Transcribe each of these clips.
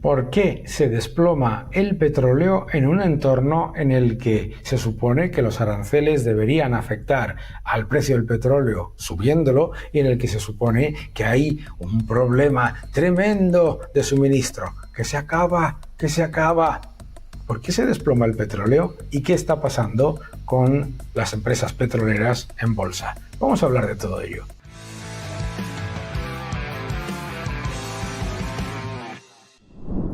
¿Por qué se desploma el petróleo en un entorno en el que se supone que los aranceles deberían afectar al precio del petróleo subiéndolo y en el que se supone que hay un problema tremendo de suministro? Que se acaba. ¿Por qué se desploma el petróleo y qué está pasando con las empresas petroleras en bolsa? Vamos a hablar de todo ello.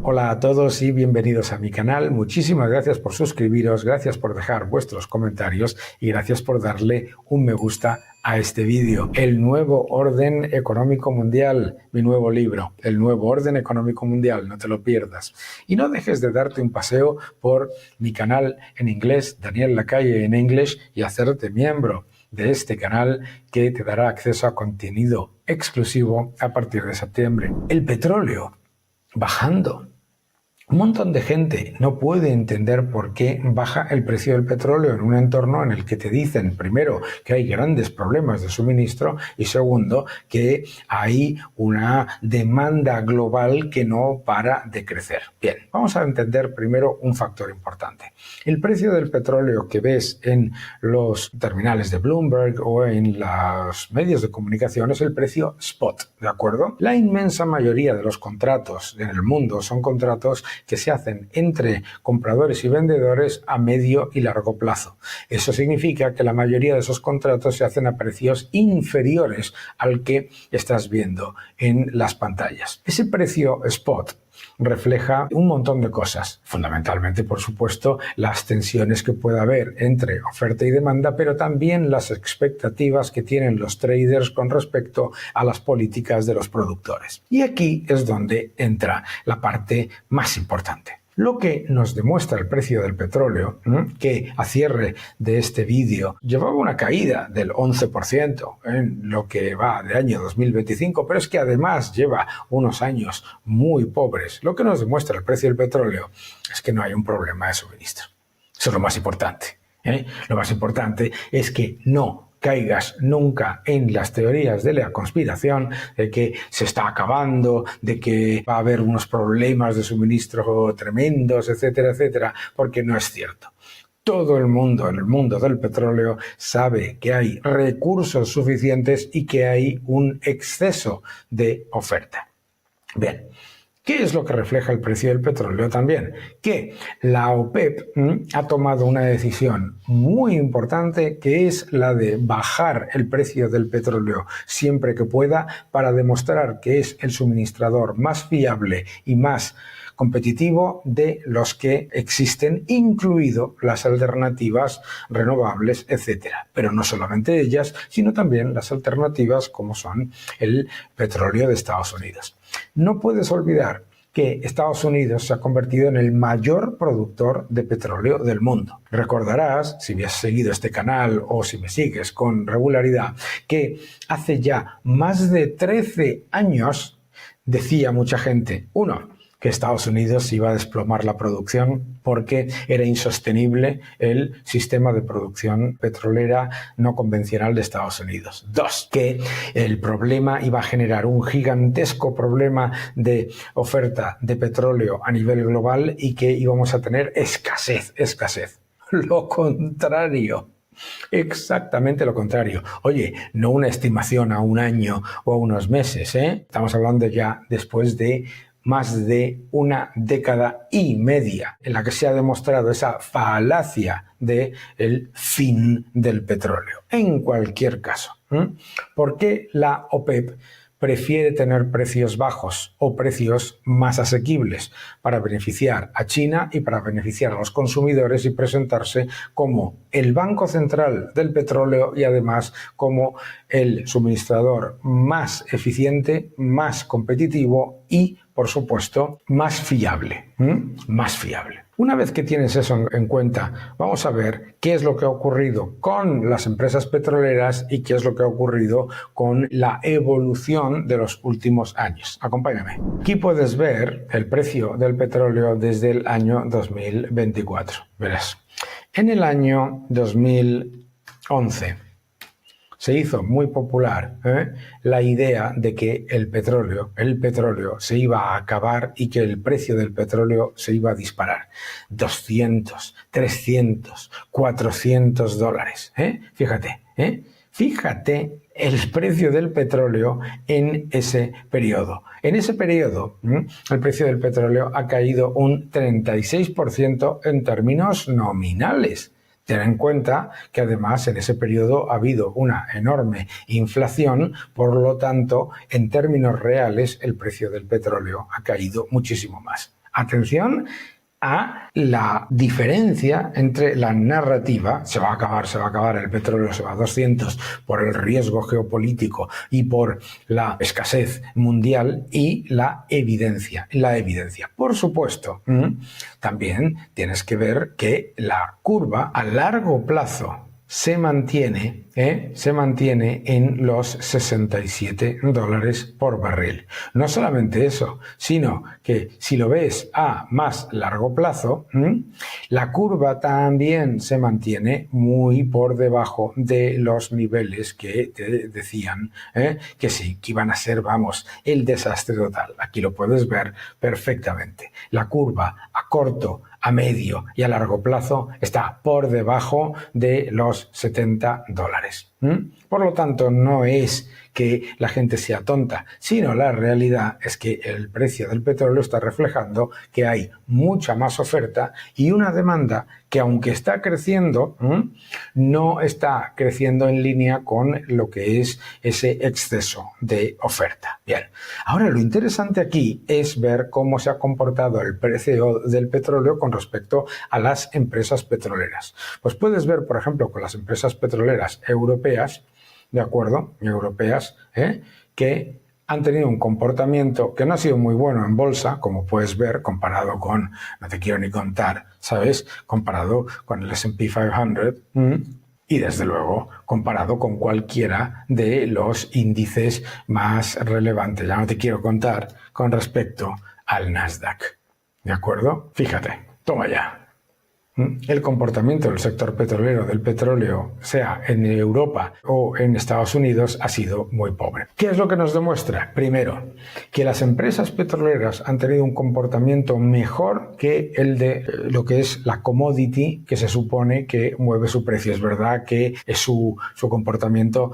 Hola a todos y bienvenidos a mi canal. Muchísimas gracias por suscribiros, gracias por dejar vuestros comentarios y gracias por darle un me gusta a este vídeo. El nuevo orden económico mundial, mi nuevo libro, El nuevo orden económico mundial, no te lo pierdas. Y no dejes de darte un paseo por mi canal en inglés, Daniel Lacalle en English, y hacerte miembro de este canal que te dará acceso a contenido exclusivo a partir de septiembre. El petróleo bajando. Un montón de gente no puede entender por qué baja el precio del petróleo en un entorno en el que te dicen, primero, que hay grandes problemas de suministro y segundo, que hay una demanda global que no para de crecer. Bien, vamos a entender primero un factor importante. El precio del petróleo que ves en los terminales de Bloomberg o en los medios de comunicación es el precio spot, ¿de acuerdo? La inmensa mayoría de los contratos en el mundo son contratos que se hacen entre compradores y vendedores a medio y largo plazo. Eso significa que la mayoría de esos contratos se hacen a precios inferiores al que estás viendo en las pantallas. Ese precio spot refleja un montón de cosas, fundamentalmente, por supuesto, las tensiones que pueda haber entre oferta y demanda, pero también las expectativas que tienen los traders con respecto a las políticas de los productores. Y aquí es donde entra la parte más importante. Lo que nos demuestra el precio del petróleo, que a cierre de este vídeo llevaba una caída del 11% en lo que va de año 2025, pero es que además lleva unos años muy pobres. Lo que nos demuestra el precio del petróleo es que no hay un problema de suministro. Eso es lo más importante. Lo más importante es que no caigas nunca en las teorías de la conspiración de que se está acabando, de que va a haber unos problemas de suministro tremendos, etcétera, etcétera, porque no es cierto. Todo el mundo en el mundo del petróleo sabe que hay recursos suficientes y que hay un exceso de oferta. Bien. ¿Qué es lo que refleja el precio del petróleo también? Que la OPEP ha tomado una decisión muy importante, que es la de bajar el precio del petróleo siempre que pueda para demostrar que es el suministrador más fiable y más competitivo de los que existen, incluido las alternativas renovables, etcétera. Pero no solamente ellas, sino también las alternativas como son el petróleo de Estados Unidos. No puedes olvidar que Estados Unidos se ha convertido en el mayor productor de petróleo del mundo. Recordarás, si has seguido este canal o si me sigues con regularidad, que hace ya más de 13 años decía mucha gente, que Estados Unidos iba a desplomar la producción porque era insostenible el sistema de producción petrolera no convencional de Estados Unidos. 2, que el problema iba a generar un gigantesco problema de oferta de petróleo a nivel global y que íbamos a tener escasez. Lo contrario. Exactamente lo contrario. Oye, no una estimación a un año o a unos meses, Estamos hablando ya después de más de una década y media en la que se ha demostrado esa falacia del fin del petróleo. En cualquier caso, ¿por qué la OPEP prefiere tener precios bajos o precios más asequibles para beneficiar a China y para beneficiar a los consumidores y presentarse como el banco central del petróleo y además como el suministrador más eficiente, más competitivo y, por supuesto, más fiable? Más fiable. Una vez que tienes eso en cuenta, vamos a ver qué es lo que ha ocurrido con las empresas petroleras y qué es lo que ha ocurrido con la evolución de los últimos años. Acompáñame. Aquí puedes ver el precio del petróleo desde el año 2024. Verás, en el año 2011 se hizo muy popular la idea de que el petróleo se iba a acabar y que el precio del petróleo se iba a disparar. 200, 300, 400 dólares. Fíjate, fíjate el precio del petróleo en ese periodo. En ese periodo, el precio del petróleo ha caído un 36% en términos nominales. Ten en cuenta que además en ese periodo ha habido una enorme inflación, por lo tanto, en términos reales, el precio del petróleo ha caído muchísimo más. Atención a la diferencia entre la narrativa, se va a acabar, el petróleo se va a 200 por el riesgo geopolítico y por la escasez mundial, y la evidencia. Por supuesto, también tienes que ver que la curva a largo plazo se mantiene en los 67 dólares por barril. No solamente eso, sino que si lo ves a más largo plazo, la curva también se mantiene muy por debajo de los niveles que te decían que sí, que iban a ser, el desastre total. Aquí lo puedes ver perfectamente. La curva a corto, a medio y a largo plazo está por debajo de los 70 dólares. Por lo tanto, no es que la gente sea tonta, sino la realidad es que el precio del petróleo está reflejando que hay mucha más oferta y una demanda que, aunque está creciendo, no está creciendo en línea con lo que es ese exceso de oferta. Bien, ahora lo interesante aquí es ver cómo se ha comportado el precio del petróleo con respecto a las empresas petroleras. Pues puedes ver, por ejemplo, con las empresas petroleras europeas, ¿de acuerdo? Europeas, que han tenido un comportamiento que no ha sido muy bueno en bolsa, como puedes ver, comparado con, no te quiero ni contar, ¿sabes? Comparado con el S&P 500, y desde luego comparado con cualquiera de los índices más relevantes. Ya no te quiero contar con respecto al Nasdaq, ¿de acuerdo? Fíjate, toma ya. El comportamiento del sector petrolero, del petróleo, sea en Europa o en Estados Unidos, ha sido muy pobre. ¿Qué es lo que nos demuestra? Primero, que las empresas petroleras han tenido un comportamiento mejor que el de lo que es la commodity que se supone que mueve su precio. Es verdad que su comportamiento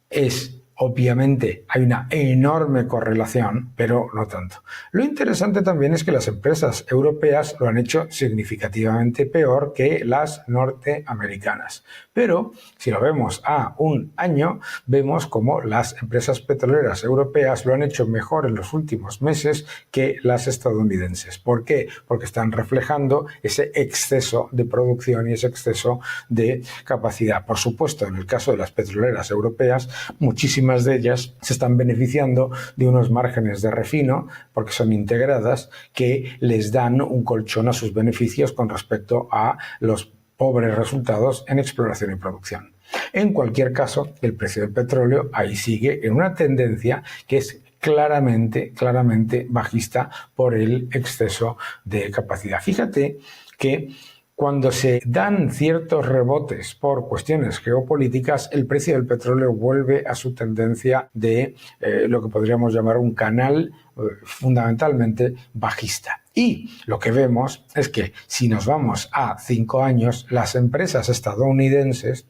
es... Obviamente hay una enorme correlación, pero no tanto. Lo interesante también es que las empresas europeas lo han hecho significativamente peor que las norteamericanas. Pero si lo vemos a un año, vemos como las empresas petroleras europeas lo han hecho mejor en los últimos meses que las estadounidenses. ¿Por qué? Porque están reflejando ese exceso de producción y ese exceso de capacidad. Por supuesto, en el caso de las petroleras europeas, muchísimas de ellas se están beneficiando de unos márgenes de refino porque son integradas que les dan un colchón a sus beneficios con respecto a los pobres resultados en exploración y producción. En cualquier caso, el precio del petróleo ahí sigue en una tendencia que es claramente bajista por el exceso de capacidad. Fíjate que cuando se dan ciertos rebotes por cuestiones geopolíticas, el precio del petróleo vuelve a su tendencia de lo que podríamos llamar un canal fundamentalmente bajista. Y lo que vemos es que si nos vamos a 5 años, las empresas estadounidenses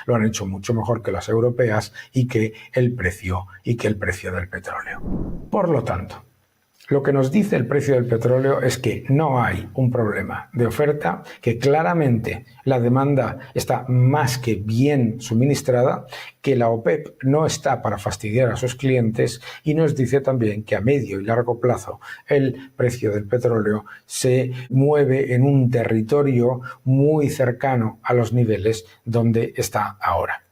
lo han hecho mucho mejor que las europeas y que el precio del petróleo. Por lo tanto, lo que nos dice el precio del petróleo es que no hay un problema de oferta, que claramente la demanda está más que bien suministrada, que la OPEP no está para fastidiar a sus clientes, y nos dice también que a medio y largo plazo el precio del petróleo se mueve en un territorio muy cercano a los niveles donde está ahora.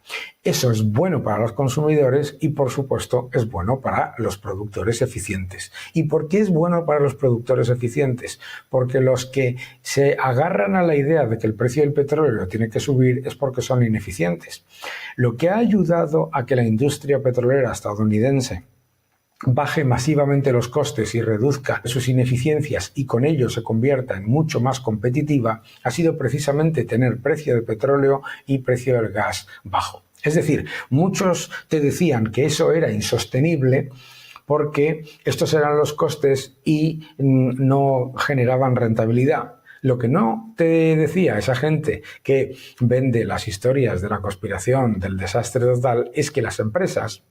Eso es bueno para los consumidores y, por supuesto, es bueno para los productores eficientes. ¿Y por qué es bueno para los productores eficientes? Porque los que se agarran a la idea de que el precio del petróleo tiene que subir es porque son ineficientes. Lo que ha ayudado a que la industria petrolera estadounidense baje masivamente los costes y reduzca sus ineficiencias y con ello se convierta en mucho más competitiva, ha sido precisamente tener precio de petróleo y precio del gas bajo. Es decir, muchos te decían que eso era insostenible porque estos eran los costes y no generaban rentabilidad. Lo que no te decía esa gente que vende las historias de la conspiración, del desastre total, es que las empresas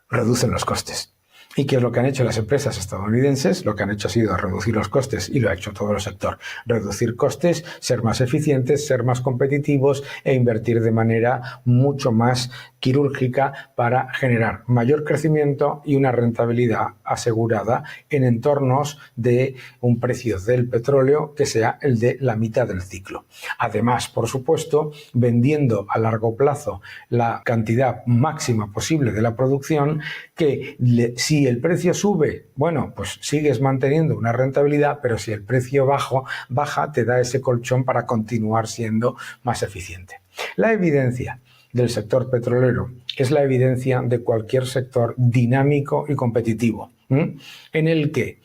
reducen los costes. ¿Y qué es lo que han hecho las empresas estadounidenses? Lo que han hecho ha sido reducir los costes, y lo ha hecho todo el sector. Reducir costes, ser más eficientes, ser más competitivos e invertir de manera mucho más quirúrgica para generar mayor crecimiento y una rentabilidad asegurada en entornos de un precio del petróleo que sea el de la mitad del ciclo. Además, por supuesto, vendiendo a largo plazo la cantidad máxima posible de la producción, que si el precio sube, bueno, pues sigues manteniendo una rentabilidad, pero si el precio baja, te da ese colchón para continuar siendo más eficiente. La evidencia del sector petrolero es la evidencia de cualquier sector dinámico y competitivo, en el que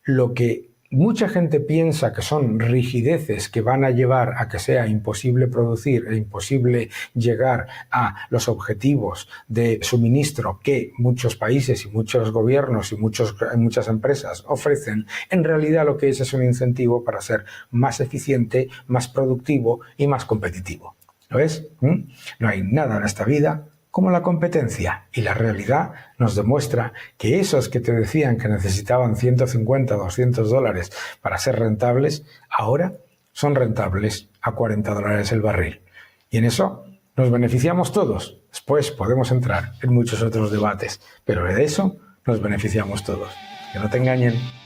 lo que mucha gente piensa que son rigideces que van a llevar a que sea imposible producir e imposible llegar a los objetivos de suministro que muchos países y muchos gobiernos y muchas empresas ofrecen, en realidad lo que es un incentivo para ser más eficiente, más productivo y más competitivo. ¿Lo ves? No hay nada en esta vida como la competencia, y la realidad nos demuestra que esos que te decían que necesitaban 150, 200 dólares para ser rentables, ahora son rentables a 40 dólares el barril. Y en eso nos beneficiamos todos. Después podemos entrar en muchos otros debates, pero de eso nos beneficiamos todos. Que no te engañen.